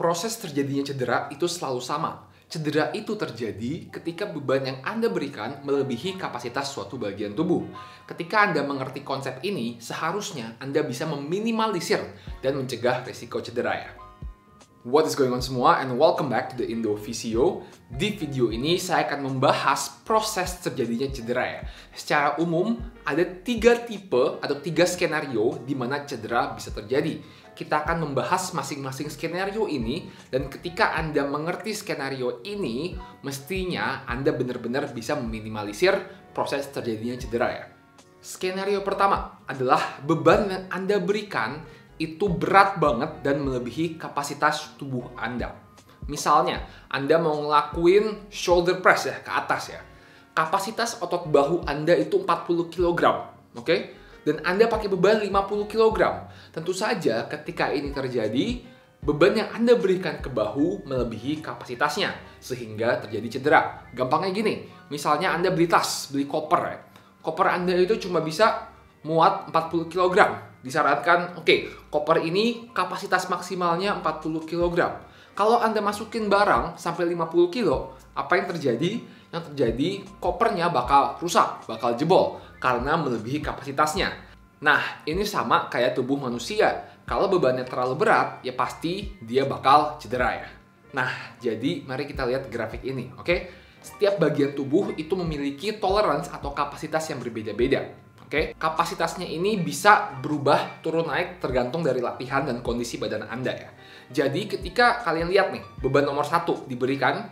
Proses terjadinya cedera itu selalu sama. Cedera itu terjadi ketika beban yang Anda berikan melebihi kapasitas suatu bagian tubuh. Ketika Anda mengerti konsep ini, seharusnya Anda bisa meminimalisir dan mencegah risiko cedera ya. What is going on semua, and welcome back to the Indo Physio. Di video ini saya akan membahas proses terjadinya cedera ya. Secara umum ada 3 tipe atau 3 skenario di mana cedera bisa terjadi. Kita akan membahas masing-masing skenario ini, dan ketika Anda mengerti skenario ini, mestinya Anda benar-benar bisa meminimalisir proses terjadinya cedera ya. Skenario pertama adalah beban yang Anda berikan itu berat banget dan melebihi kapasitas tubuh Anda. Misalnya, Anda mau ngelakuin shoulder press ya, ke atas ya. Kapasitas otot bahu Anda itu 40 kg, oke? Dan Anda pakai beban 50 kg. Tentu saja ketika ini terjadi, beban yang Anda berikan ke bahu melebihi kapasitasnya, sehingga terjadi cedera. Gampangnya gini, misalnya Anda beli tas, beli koper ya. Koper Anda itu cuma bisa muat 40 kg. Disarankan, oke, koper ini kapasitas maksimalnya 40 kg. Kalau Anda masukin barang sampai 50 kg, apa yang terjadi? Yang terjadi, kopernya bakal rusak, bakal jebol, karena melebihi kapasitasnya. Nah, ini sama kayak tubuh manusia. Kalau bebannya terlalu berat, ya pasti dia bakal cedera ya. Nah, jadi mari kita lihat grafik ini, oke? Setiap bagian tubuh itu memiliki tolerance atau kapasitas yang berbeda-beda. Oke, kapasitasnya ini bisa berubah turun naik tergantung dari latihan dan kondisi badan Anda ya. Jadi ketika kalian lihat nih, beban nomor 1 diberikan,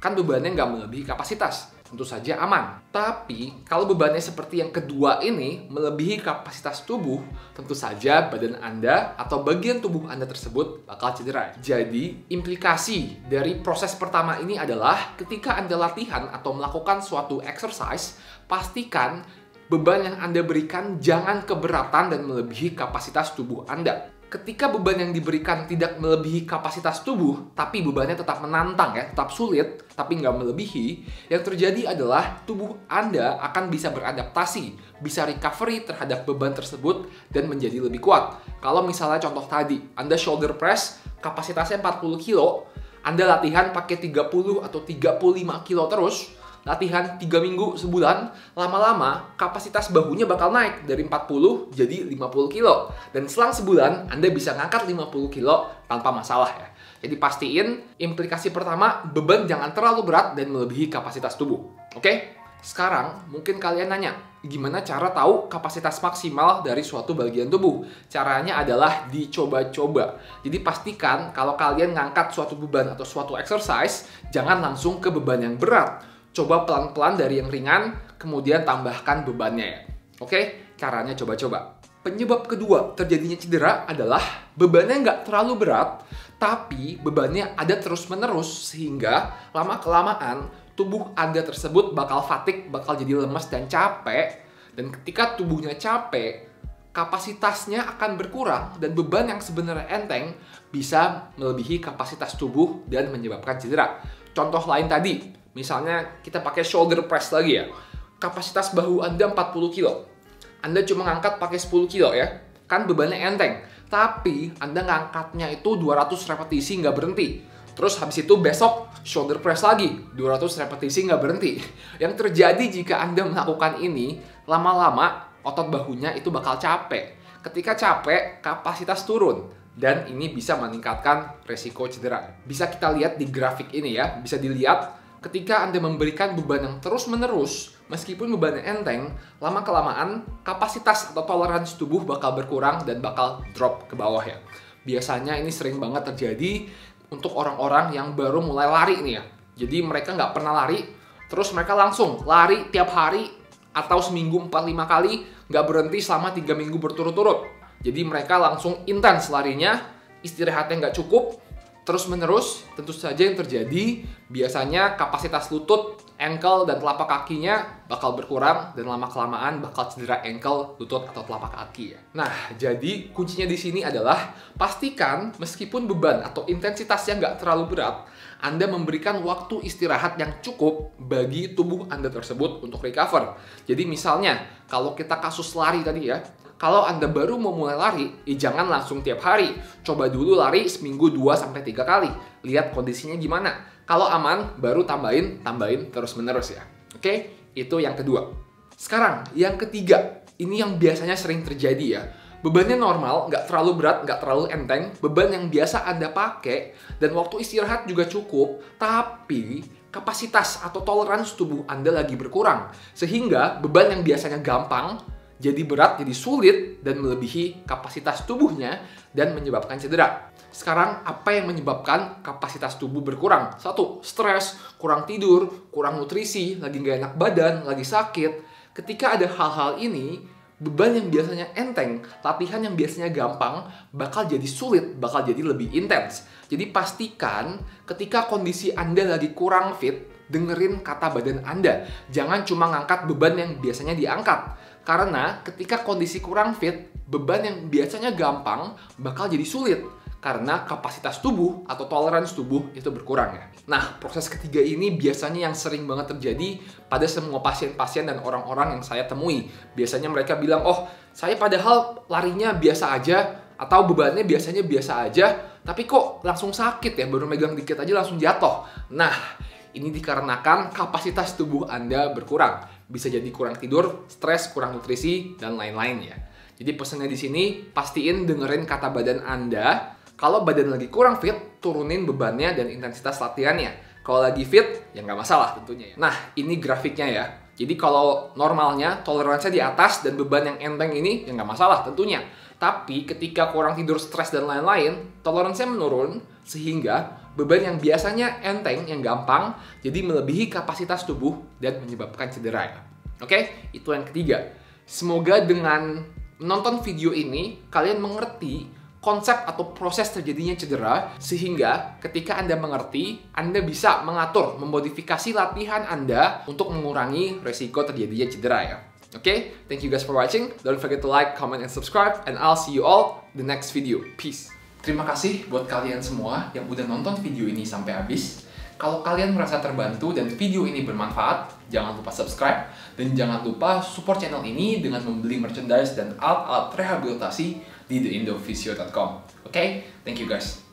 kan bebannya nggak melebihi kapasitas, tentu saja aman. Tapi kalau bebannya seperti yang kedua ini, melebihi kapasitas tubuh, tentu saja badan Anda atau bagian tubuh Anda tersebut bakal cedera. Jadi implikasi dari proses pertama ini adalah ketika Anda latihan atau melakukan suatu exercise, pastikan beban yang Anda berikan jangan keberatan dan melebihi kapasitas tubuh Anda. Ketika beban yang diberikan tidak melebihi kapasitas tubuh, tapi bebannya tetap menantang ya, tetap sulit, tapi nggak melebihi, yang terjadi adalah tubuh Anda akan bisa beradaptasi, bisa recovery terhadap beban tersebut, dan menjadi lebih kuat. Kalau misalnya contoh tadi, Anda shoulder press, kapasitasnya 40 kilo, Anda latihan pakai 30 atau 35 kilo terus, latihan 3 minggu, sebulan, lama-lama kapasitas bahunya bakal naik dari 40 jadi 50 kilo. Dan selang sebulan, Anda bisa ngangkat 50 kilo tanpa masalah ya. Jadi pastiin implikasi pertama, beban jangan terlalu berat dan melebihi kapasitas tubuh. Oke? Sekarang mungkin kalian nanya, gimana cara tahu kapasitas maksimal dari suatu bagian tubuh? Caranya adalah dicoba-coba. Jadi pastikan kalau kalian ngangkat suatu beban atau suatu exercise, jangan langsung ke beban yang berat. Coba pelan-pelan dari yang ringan, kemudian tambahkan bebannya ya. Oke, caranya coba-coba. Penyebab kedua terjadinya cedera adalah bebannya nggak terlalu berat, tapi bebannya ada terus-menerus, sehingga lama-kelamaan tubuh Anda tersebut bakal fatigue, bakal jadi lemas dan capek. Dan ketika tubuhnya capek, kapasitasnya akan berkurang, dan beban yang sebenarnya enteng bisa melebihi kapasitas tubuh dan menyebabkan cedera. Contoh lain tadi, misalnya kita pakai shoulder press lagi ya. Kapasitas bahu Anda 40 kilo. Anda cuma ngangkat pakai 10 kilo ya. Kan bebannya enteng. Tapi Anda ngangkatnya itu 200 repetisi nggak berhenti. Terus habis itu besok shoulder press lagi. 200 repetisi nggak berhenti. Yang terjadi jika Anda melakukan ini, lama-lama otot bahunya itu bakal capek. Ketika capek, kapasitas turun. Dan ini bisa meningkatkan resiko cedera. Bisa kita lihat di grafik ini ya. Bisa dilihat ketika Anda memberikan beban yang terus-menerus, meskipun bebannya enteng, lama-kelamaan kapasitas atau toleransi tubuh bakal berkurang dan bakal drop ke bawah ya. Biasanya ini sering banget terjadi untuk orang-orang yang baru mulai lari nih ya. Jadi mereka nggak pernah lari, terus mereka langsung lari tiap hari atau seminggu 4-5 kali, nggak berhenti selama 3 minggu berturut-turut. Jadi mereka langsung intens larinya, istirahatnya nggak cukup, terus-menerus. Tentu saja yang terjadi, biasanya kapasitas lutut, ankle, dan telapak kakinya bakal berkurang, dan lama-kelamaan bakal cedera ankle, lutut, atau telapak kaki ya. Nah, jadi kuncinya di sini adalah pastikan meskipun beban atau intensitasnya nggak terlalu berat, Anda memberikan waktu istirahat yang cukup bagi tubuh Anda tersebut untuk recover. Jadi misalnya, kalau kita kasus lari tadi ya, Kalau Anda baru mau mulai lari, jangan langsung tiap hari. Coba dulu lari seminggu 2-3 kali. Lihat kondisinya gimana. Kalau aman, baru tambahin terus-menerus ya. Oke, itu yang kedua. Sekarang, yang ketiga. Ini yang biasanya sering terjadi ya. Bebannya normal, nggak terlalu berat, nggak terlalu enteng. Beban yang biasa Anda pakai, dan waktu istirahat juga cukup. Tapi, kapasitas atau toleransi tubuh Anda lagi berkurang. Sehingga, beban yang biasanya gampang, jadi berat, jadi sulit, dan melebihi kapasitas tubuhnya, dan menyebabkan cedera. Sekarang, apa yang menyebabkan kapasitas tubuh berkurang? 1. Stres, kurang tidur, kurang nutrisi, lagi nggak enak badan, lagi sakit. Ketika ada hal-hal ini, beban yang biasanya enteng, latihan yang biasanya gampang, bakal jadi sulit, bakal jadi lebih intens. Jadi pastikan ketika kondisi Anda lagi kurang fit, dengerin kata badan Anda. Jangan cuma ngangkat beban yang biasanya diangkat. Karena ketika kondisi kurang fit, beban yang biasanya gampang bakal jadi sulit. Karena kapasitas tubuh atau toleransi tubuh itu berkurang ya. Nah, proses ketiga ini biasanya yang sering banget terjadi pada semua pasien-pasien dan orang-orang yang saya temui. Biasanya mereka bilang, oh saya padahal larinya biasa aja, atau bebannya biasanya biasa aja, tapi kok langsung sakit ya, baru megang dikit aja langsung jatuh. Nah, ini dikarenakan kapasitas tubuh Anda berkurang. Bisa jadi kurang tidur, stres, kurang nutrisi, dan lain-lain ya. Jadi pesannya di sini, pastiin dengerin kata badan Anda. Kalau badan lagi kurang fit, turunin bebannya dan intensitas latihannya. Kalau lagi fit, ya nggak masalah tentunya ya. Nah, ini grafiknya ya. Jadi kalau normalnya, toleransinya di atas dan beban yang enteng ini, ya nggak masalah tentunya. Tapi ketika kurang tidur, stres, dan lain-lain, toleransinya menurun, sehingga beban yang biasanya enteng, yang gampang, jadi melebihi kapasitas tubuh dan menyebabkan cedera ya. Oke, itu yang ketiga. Semoga dengan menonton video ini, kalian mengerti konsep atau proses terjadinya cedera, sehingga ketika Anda mengerti, Anda bisa mengatur, memodifikasi latihan Anda untuk mengurangi resiko terjadinya cedera ya. Oke, thank you guys for watching. Don't forget to like, comment, and subscribe, and I'll see you all in the next video. Peace. Terima kasih buat kalian semua yang udah nonton video ini sampai habis. Kalau kalian merasa terbantu dan video ini bermanfaat, jangan lupa subscribe, dan jangan lupa support channel ini dengan membeli merchandise dan alat-alat rehabilitasi di theindophysio.com. Oke, thank you guys.